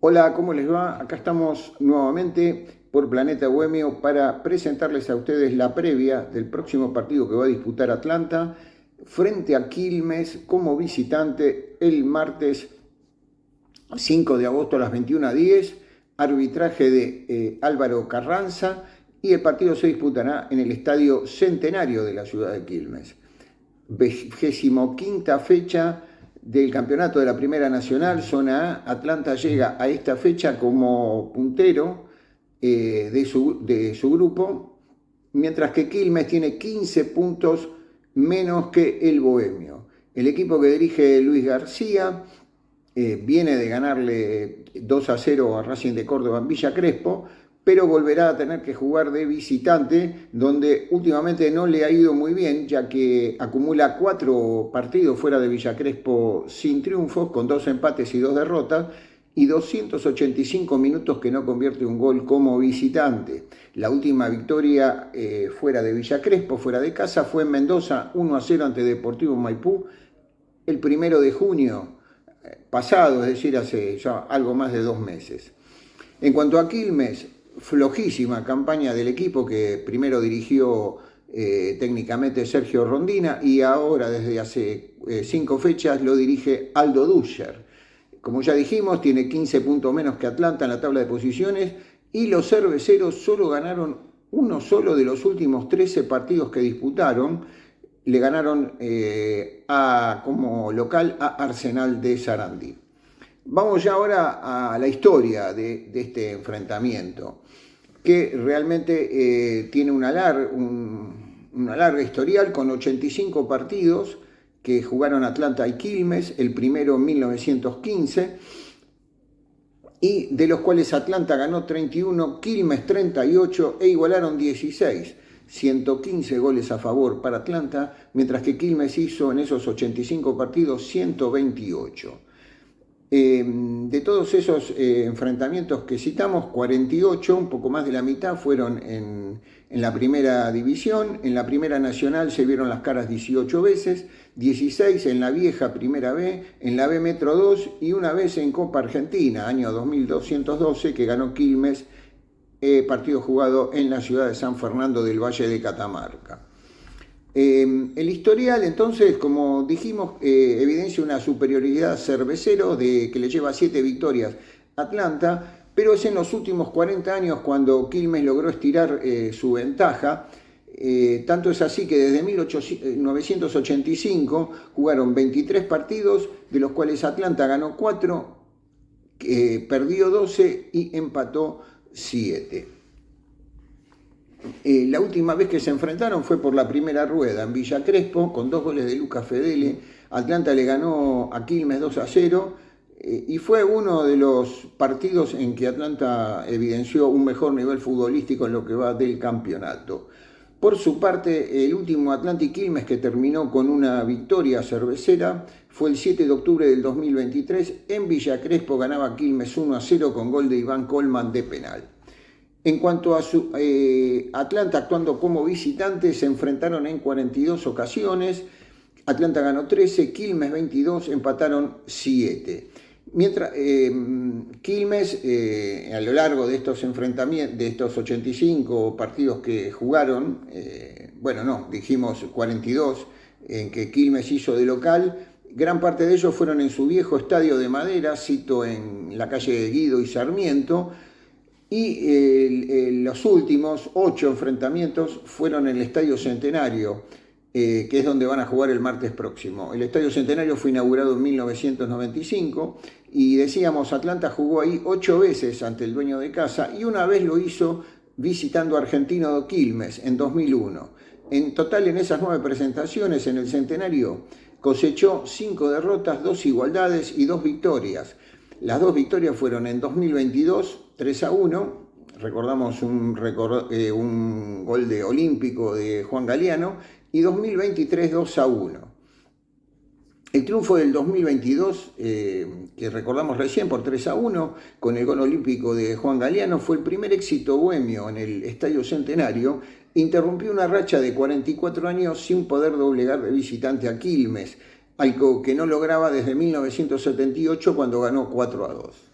Hola, ¿cómo les va? Acá estamos nuevamente por Planeta Bohemio para presentarles a ustedes la previa del próximo partido que va a disputar Atlanta frente a Quilmes como visitante el martes 5 de agosto a las 21:10, arbitraje de Álvaro Carranza, y el partido se disputará en el Estadio Centenario de la ciudad de Quilmes. 25ª fecha del campeonato de la Primera Nacional, Zona A. Atlanta llega a esta fecha como puntero de su grupo, mientras que Quilmes tiene 15 puntos menos que el Bohemio. El equipo que dirige Luis García viene de ganarle 2-0 a Racing de Córdoba en Villa Crespo, pero volverá a tener que jugar de visitante, donde últimamente no le ha ido muy bien, ya que acumula 4 partidos fuera de Villa Crespo sin triunfos, con 2 empates y 2 derrotas, y 285 minutos que no convierte un gol como visitante. La última victoria fuera de Villa Crespo, fuera de casa, fue en Mendoza, 1-0 ante Deportivo Maipú, el 1 de junio pasado, es decir, hace ya algo más de 2 meses. En cuanto a Quilmes, flojísima campaña del equipo que primero dirigió técnicamente Sergio Rondina y ahora desde hace 5 fechas lo dirige Aldo Duscher. Como ya dijimos, tiene 15 puntos menos que Atlanta en la tabla de posiciones y los cerveceros solo ganaron uno solo de los últimos 13 partidos que disputaron. Le ganaron como local a Arsenal de Sarandí. Vamos ya ahora a la historia de este enfrentamiento, que realmente tiene una larga historial con 85 partidos que jugaron Atlanta y Quilmes, el primero en 1915, y de los cuales Atlanta ganó 31, Quilmes 38 e igualaron 16. 115 goles a favor para Atlanta, mientras que Quilmes hizo en esos 85 partidos 128. De todos esos enfrentamientos que citamos, 48, un poco más de la mitad, fueron en la primera división. En la Primera Nacional se vieron las caras 18 veces, 16 en la vieja Primera B, en la B Metro 2 y una vez en Copa Argentina, año 2212, que ganó Quilmes, partido jugado en la ciudad de San Fernando del Valle de Catamarca. El historial, entonces, como dijimos, evidencia una superioridad cervecero que le lleva 7 victorias a Atlanta, pero es en los últimos 40 años cuando Quilmes logró estirar su ventaja. Tanto es así que desde 1985 jugaron 23 partidos, de los cuales Atlanta ganó 4, perdió 12 y empató 7. La última vez que se enfrentaron fue por la primera rueda en Villa Crespo, con 2 goles de Lucas Fedele. Atlanta le ganó a Quilmes 2-0 y fue uno de los partidos en que Atlanta evidenció un mejor nivel futbolístico en lo que va del campeonato. Por su parte, el último Atlanta y Quilmes que terminó con una victoria cervecera fue el 7 de octubre del 2023. En Villa Crespo ganaba Quilmes 1-0 con gol de Iván Colman de penal. En cuanto a Atlanta actuando como visitante, se enfrentaron en 42 ocasiones. Atlanta ganó 13, Quilmes 22, empataron 7. Mientras Quilmes, a lo largo de estos enfrentamientos, de estos 85 partidos que jugaron, dijimos 42 en que Quilmes hizo de local, gran parte de ellos fueron en su viejo estadio de madera, cito en la calle Guido y Sarmiento, y los últimos 8 enfrentamientos fueron en el Estadio Centenario, que es donde van a jugar el martes próximo. El Estadio Centenario fue inaugurado en 1995 y decíamos, Atlanta jugó ahí 8 veces ante el dueño de casa y una vez lo hizo visitando a Argentino de Quilmes en 2001. En total, en esas 9 presentaciones en el Centenario cosechó 5 derrotas, 2 igualdades y 2 victorias. Las 2 victorias fueron en 2022, 3-1, recordamos un gol de Olímpico de Juan Galeano, y 2023, 2-1. El triunfo del 2022, que recordamos recién por 3-1, con el gol olímpico de Juan Galeano, fue el primer éxito bohemio en el Estadio Centenario. Interrumpió una racha de 44 años sin poder doblegar de visitante a Quilmes, algo que no lograba desde 1978 cuando ganó 4-2.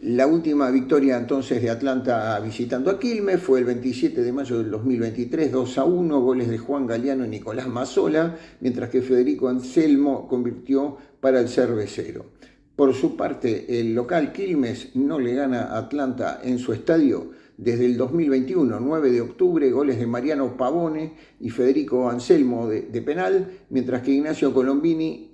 La última victoria entonces de Atlanta visitando a Quilmes fue el 27 de mayo del 2023, 2-1, goles de Juan Galeano y Nicolás Mazzola, mientras que Federico Anselmo convirtió para el cervecero. Por su parte, el local Quilmes no le gana a Atlanta en su estadio desde el 2021, 9 de octubre, goles de Mariano Pavone y Federico Anselmo de penal, mientras que Ignacio Colombini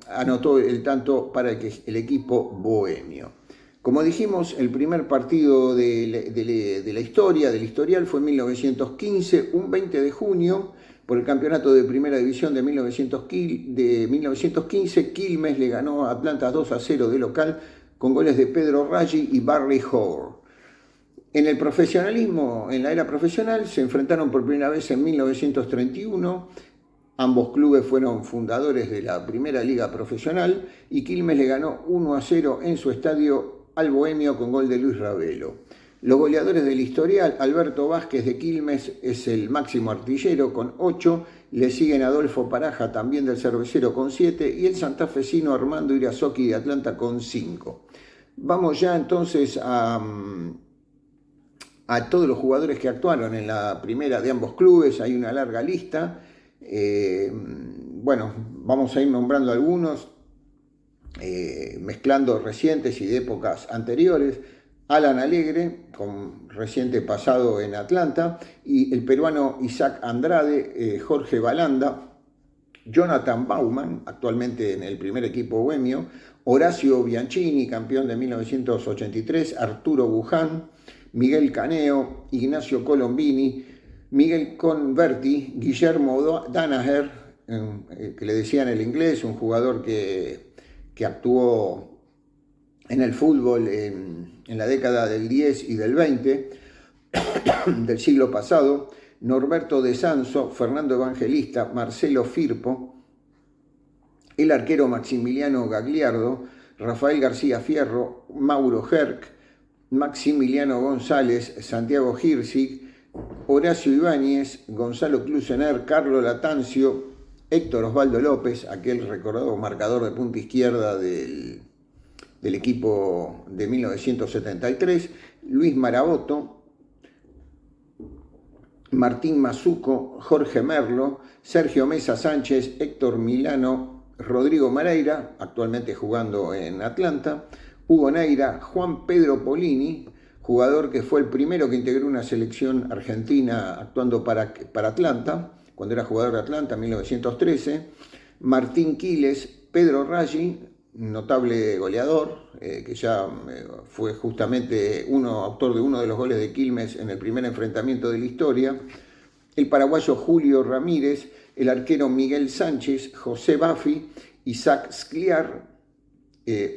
anotó el tanto para el equipo bohemio. Como dijimos, el primer partido de la historia, del historial, fue en 1915, un 20 de junio, por el campeonato de Primera División de 1915, Quilmes le ganó a Atlanta 2-0 de local, con goles de Pedro Raggi y Barry Hoare. En el profesionalismo, en la era profesional, se enfrentaron por primera vez en 1931. Ambos clubes fueron fundadores de la Primera Liga Profesional y Quilmes le ganó 1-0 en su estadio al Bohemio con gol de Luis Ravelo. Los goleadores del historial, Alberto Vázquez de Quilmes es el máximo artillero con 8, le siguen Adolfo Paraja también del Cervecero con 7 y el santafesino Armando Irazoqui de Atlanta con 5. Vamos ya entonces a todos los jugadores que actuaron en la primera de ambos clubes, hay una larga lista. Bueno, vamos a ir nombrando algunos, mezclando recientes y de épocas anteriores. Alan Alegre, con reciente pasado en Atlanta, y el peruano Isaac Andrade, Jorge Balanda, Jonathan Bauman, actualmente en el primer equipo bohemio, Horacio Bianchini, campeón de 1983, Arturo Buján, Miguel Caneo, Ignacio Colombini, Miguel Converti, Guillermo Danaher, que le decían el inglés, un jugador que actuó en el fútbol en la década del 10 y del 20 del siglo pasado, Norberto de Sanso, Fernando Evangelista, Marcelo Firpo, el arquero Maximiliano Gagliardo, Rafael García Fierro, Mauro Herc, Maximiliano González, Santiago Hirsig, Horacio Ibáñez, Gonzalo Klusener, Carlo Latancio, Héctor Osvaldo López, aquel recordado marcador de punta izquierda del equipo de 1973, Luis Maraboto, Martín Mazuco, Jorge Merlo, Sergio Mesa Sánchez, Héctor Milano, Rodrigo Mareira, actualmente jugando en Atlanta, Hugo Neira, Juan Pedro Polini, jugador que fue el primero que integró una selección argentina actuando para Atlanta, cuando era jugador de Atlanta en 1913, Martín Quiles, Pedro Raggi, notable goleador, que ya fue justamente autor de uno de los goles de Quilmes en el primer enfrentamiento de la historia, el paraguayo Julio Ramírez, el arquero Miguel Sánchez, José Baffi, Isaac Scliar,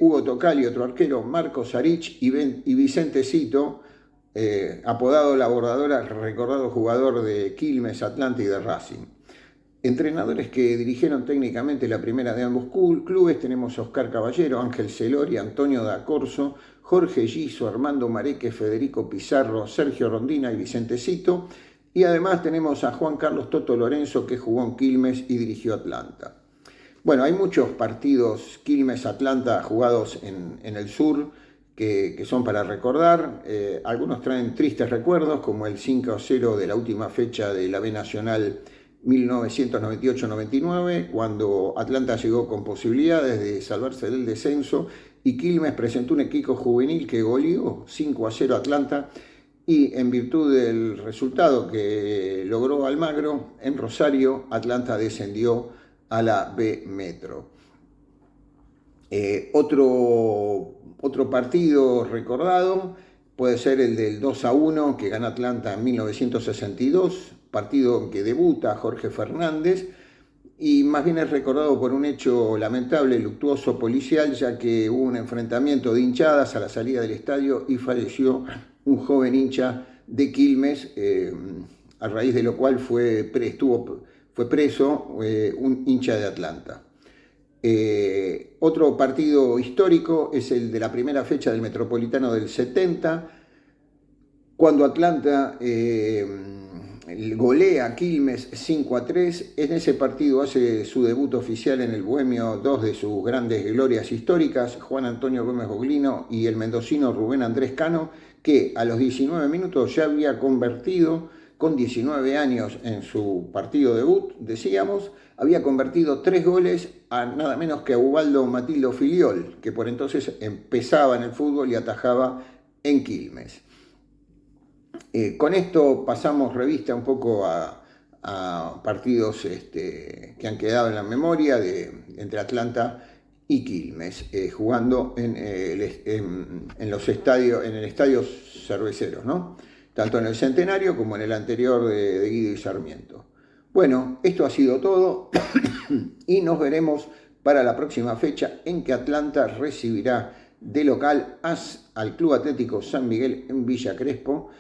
Hugo Tocali, otro arquero, Marco Sarich y Vicente Cito, apodado La Bordadora, recordado jugador de Quilmes, Atlanta y de Racing. Entrenadores que dirigieron técnicamente la primera de ambos clubes tenemos a Oscar Caballero, Ángel Celori, Antonio da Corso, Jorge Giso, Armando Mareque, Federico Pizarro, Sergio Rondina y Vicente Cito. Y además tenemos a Juan Carlos Toto Lorenzo, que jugó en Quilmes y dirigió Atlanta. Bueno, hay muchos partidos Quilmes-Atlanta jugados en el sur que son para recordar. Algunos traen tristes recuerdos, como el 5-0 de la última fecha de la B Nacional 1998-99, cuando Atlanta llegó con posibilidades de salvarse del descenso y Quilmes presentó un equipo juvenil que goleó 5-0 a Atlanta, y en virtud del resultado que logró Almagro en Rosario, Atlanta descendió a la B Metro. Otro partido recordado puede ser el del 2-1 que gana Atlanta en 1962, partido en que debuta Jorge Fernández, y más bien es recordado por un hecho lamentable, luctuoso, policial, ya que hubo un enfrentamiento de hinchadas a la salida del estadio y falleció un joven hincha de Quilmes, a raíz de lo cual fue preso un hincha de Atlanta. Otro partido histórico es el de la primera fecha del Metropolitano del 70, cuando Atlanta golea a Quilmes 5-3. En ese partido hace su debut oficial en el Bohemio dos de sus grandes glorias históricas, Juan Antonio Gómez Boglino y el mendocino Rubén Andrés Cano, que a los 19 minutos ya había convertido, con 19 años en su partido debut, decíamos, había convertido 3 goles a nada menos que a Ubaldo Matildo Filiol, que por entonces empezaba en el fútbol y atajaba en Quilmes. Con esto pasamos revista un poco a partidos que han quedado en la memoria entre Atlanta y Quilmes, jugando en los estadios, en el estadio Cerveceros, ¿no? Tanto en el Centenario como en el anterior de Guido y Sarmiento. Bueno, esto ha sido todo y nos veremos para la próxima fecha en que Atlanta recibirá de local al Club Atlético San Miguel en Villa Crespo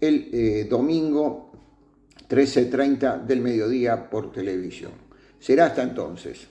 el domingo 13:30 del mediodía por televisión. Será hasta entonces.